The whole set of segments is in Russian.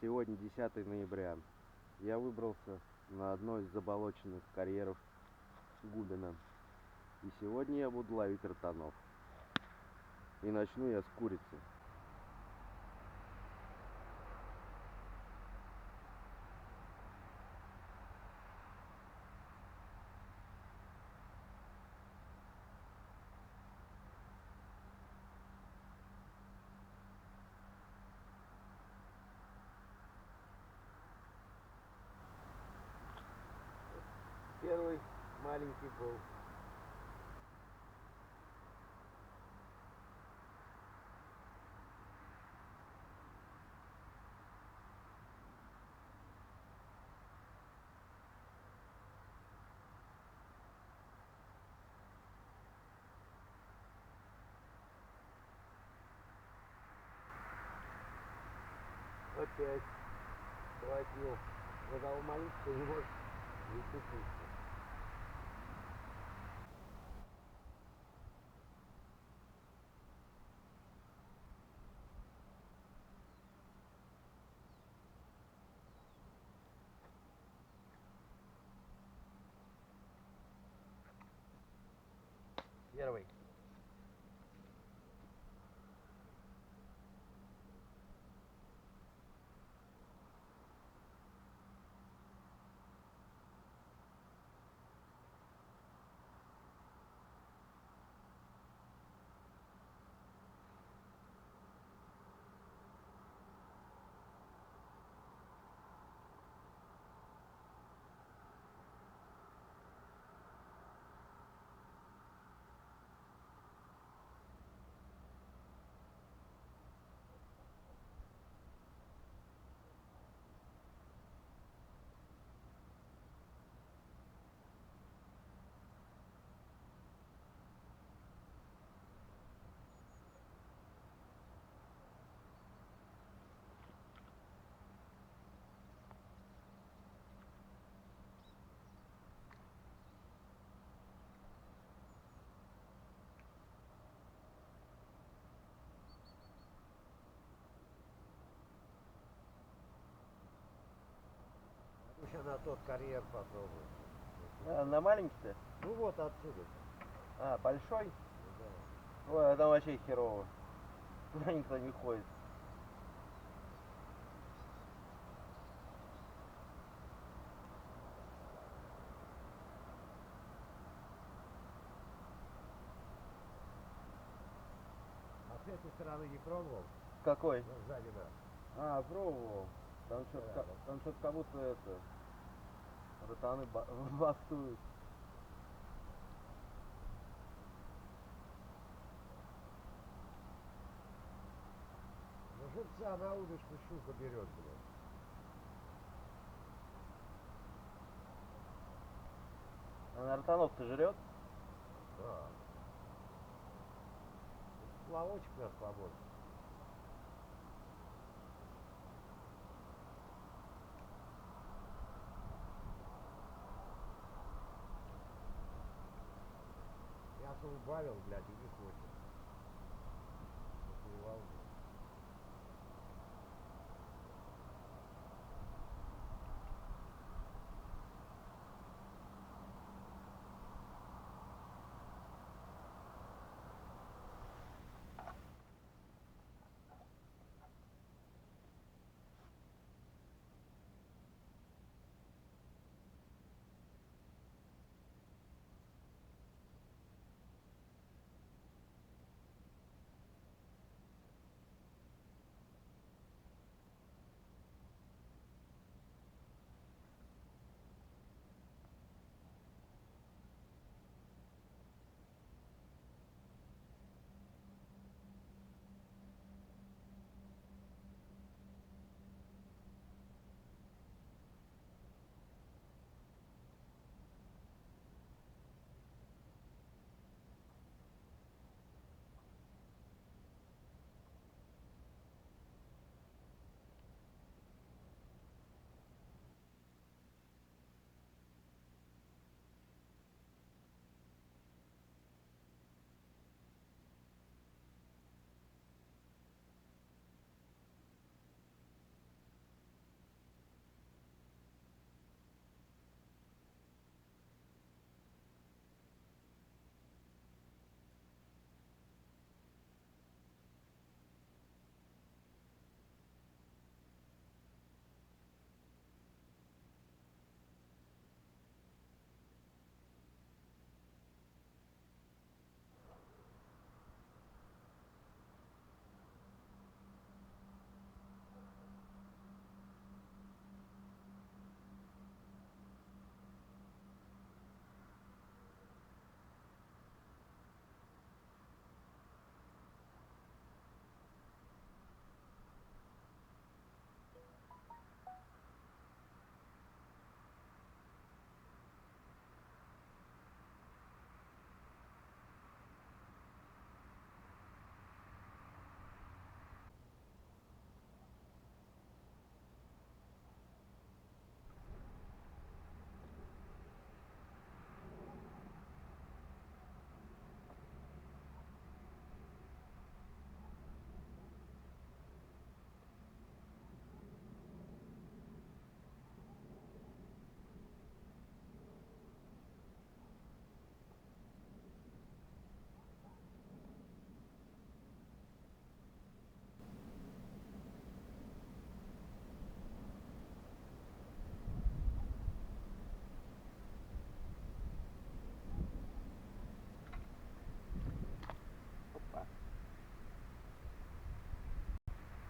Сегодня 10 ноября. Я выбрался на одно из заболоченных карьеров Губина. И сегодня я буду ловить ротанов. И начну я с курицы. Первый маленький был. Опять схватил. Когда он маленький, не может зацепиться. Первый. Сейчас на тот карьер попробую. На маленький-то? Ну вот отсюда. А, большой? Да. Ой, это вообще херово. Туда никто не ходит. А с этой стороны не пробовал? Какой? Ну, сзади нас. А, пробовал. Там Да, что-то как будто это... Ротаны бастуют. Ну, живца на удочку щука берет, блядь. Она ротанов-то жрет? Да. Плавочек надо побольше. Мясо убавил, блядь, и не хочет. Не волнует.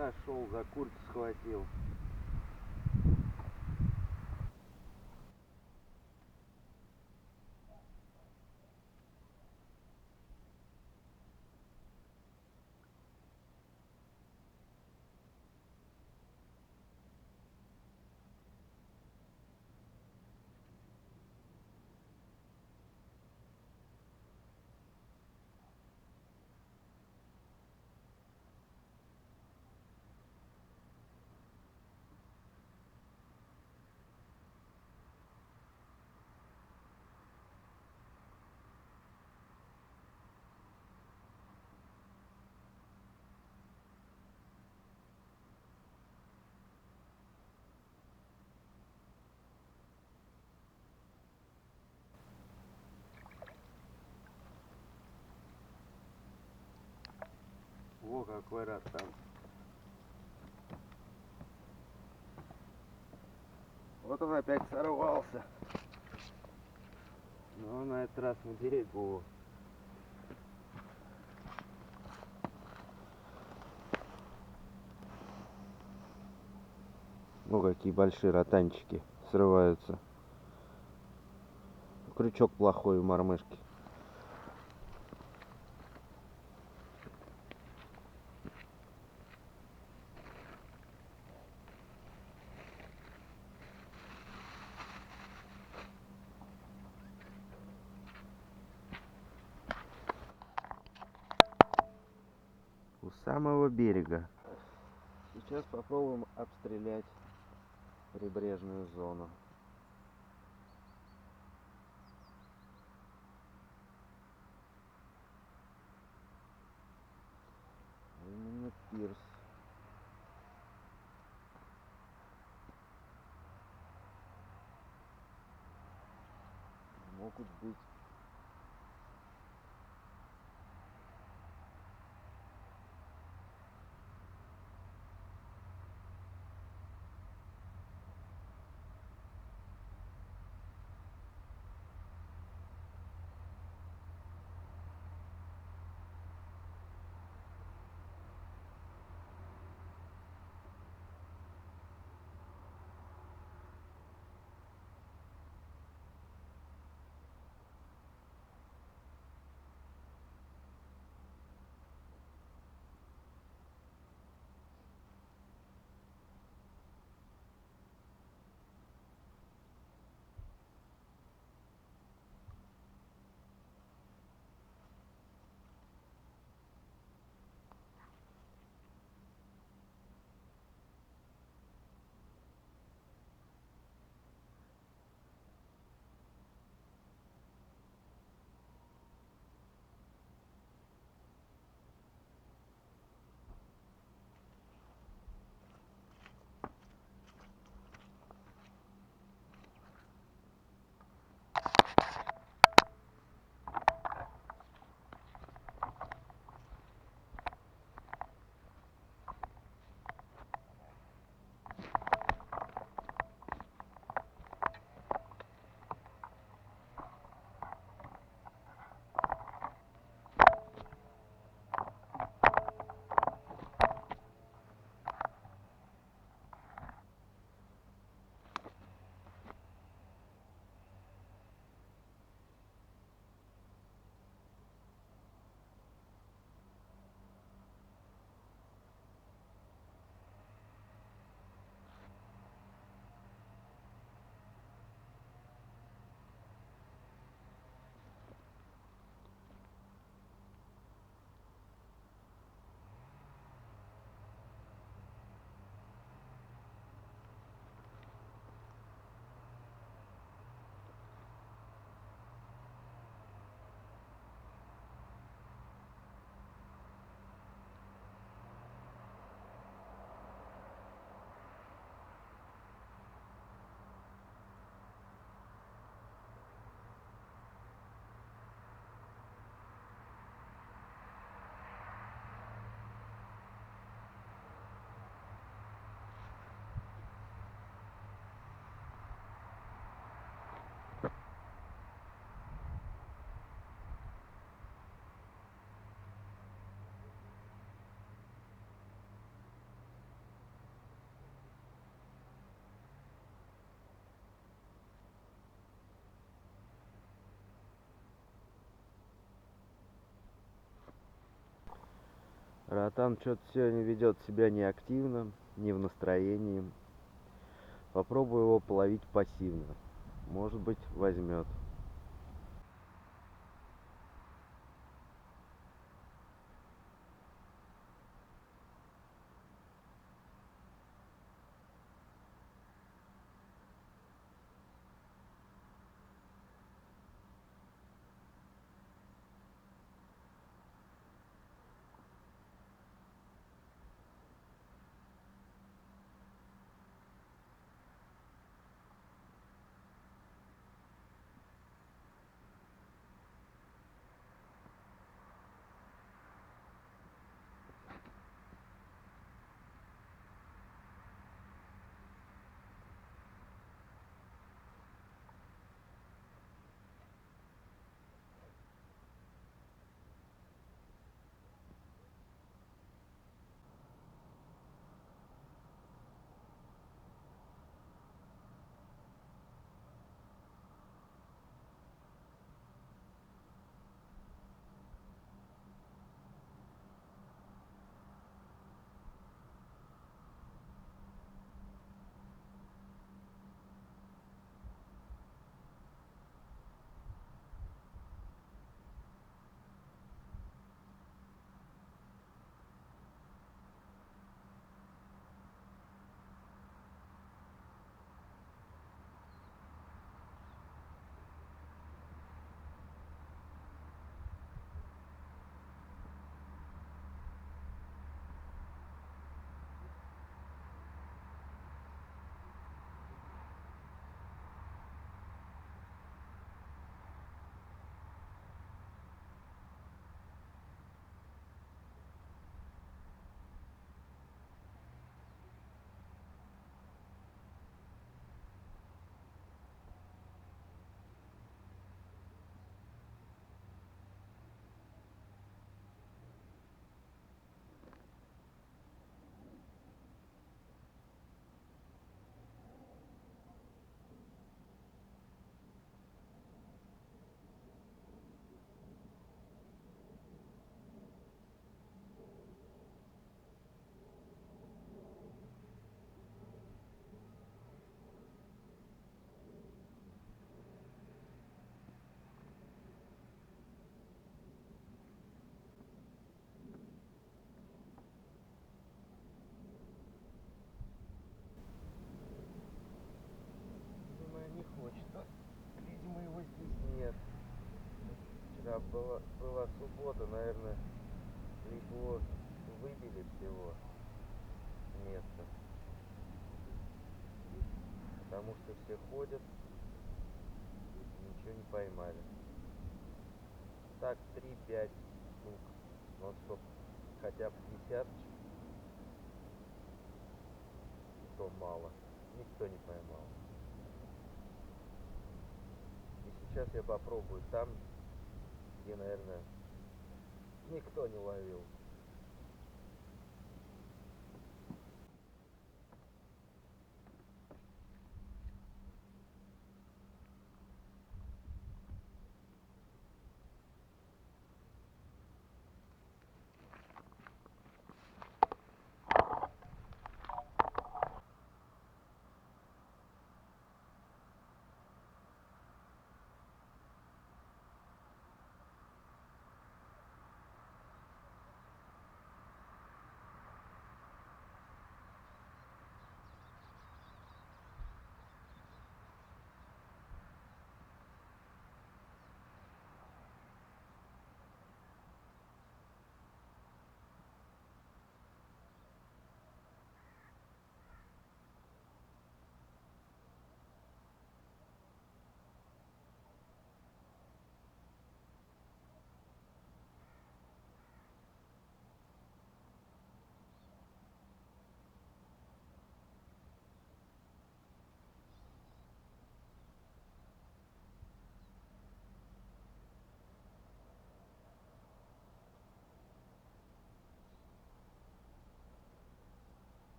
Пока шел, за куртку схватил. Во какой ротан. Вот он опять сорвался. Но на этот раз на берегу. Ну какие большие ротанчики срываются. Крючок плохой у мормышки. У самого берега. Сейчас попробуем обстрелять прибрежную зону. Именно пирс. Могут быть Ротан что-то сегодня ведет себя неактивно, не в настроении. Попробую его половить пассивно. Может быть, возьмет. Видимо, не хочет. Видимо, его здесь нет. Вчера была суббота, наверное, его выбили всего с места. Потому что все ходят, ничего не поймали. Так, 3-5 штук. Вот чтоб хотя бы десяточек, то мало. Никто не поймал. И сейчас я попробую там, где, наверное, никто не ловил.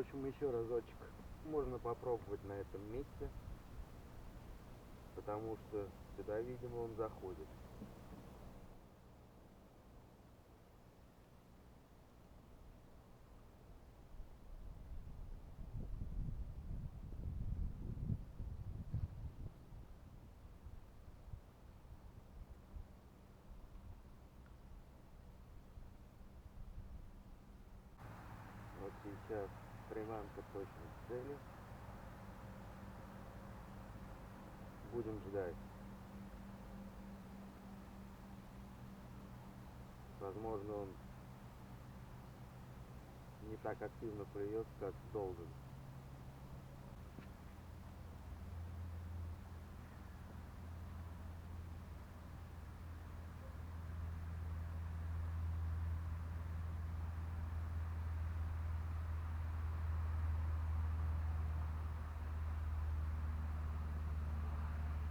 общем, еще разочек можно попробовать на этом месте, потому что сюда, видимо, он заходит. Вот сейчас приманка точно в цели. Будем ждать. Возможно, он не так активно клюет, как должен.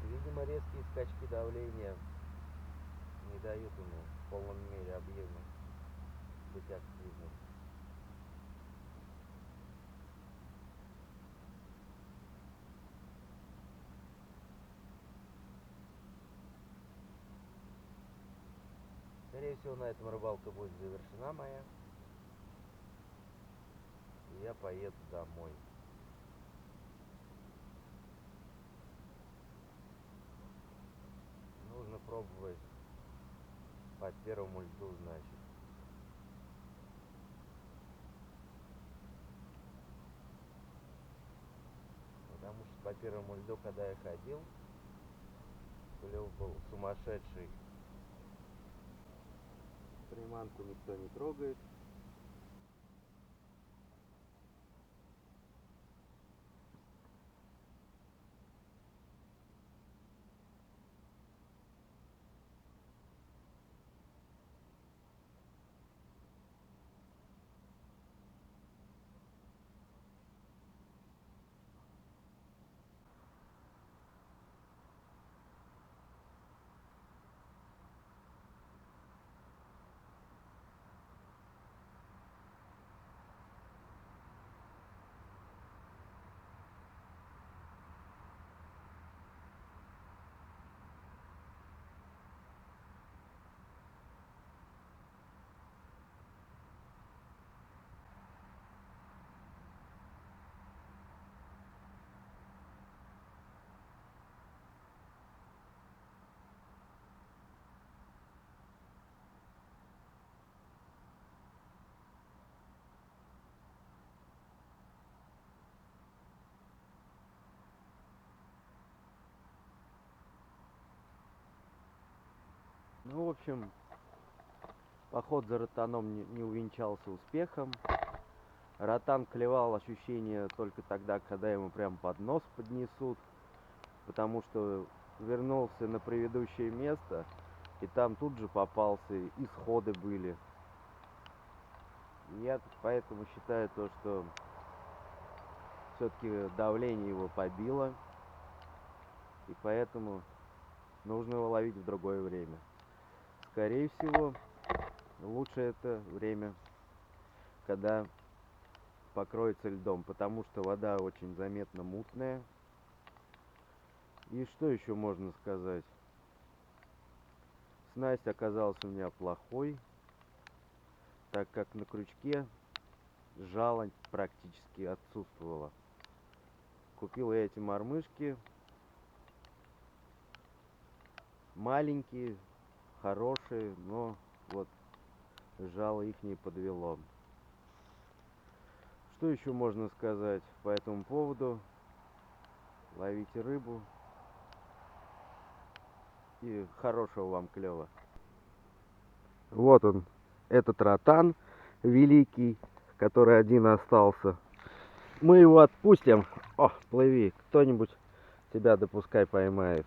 Видимо, резкие скачки давления не дают ему в полном мере объема быть активным. Скорее всего, на этом рыбалка будет завершена моя. И я поеду домой. Нужно пробовать по первому льду, значит. Потому что по первому льду, когда я ходил, клев был сумасшедший. Приманку никто не трогает. Ну, в общем, поход за ротаном не увенчался успехом. Ротан клевал, ощущение, только тогда, когда ему прям под нос поднесут. Потому что вернулся на предыдущее место, и там тут же попался, и сходы были. Я поэтому считаю то, что все-таки давление его побило, и поэтому нужно его ловить в другое время. Скорее всего, лучше это время, когда покроется льдом, потому что вода очень заметно мутная. И что еще можно сказать? Снасть оказалась у меня плохой, так как на крючке жало практически отсутствовало. Купил я эти мормышки. Маленькие, хорошие, но вот жало их не подвело. Что еще можно сказать по этому поводу? Ловите рыбу. И хорошего вам клёва. Вот он, этот ротан великий, который один остался. Мы его отпустим. О, плыви, кто-нибудь тебя допускай поймает.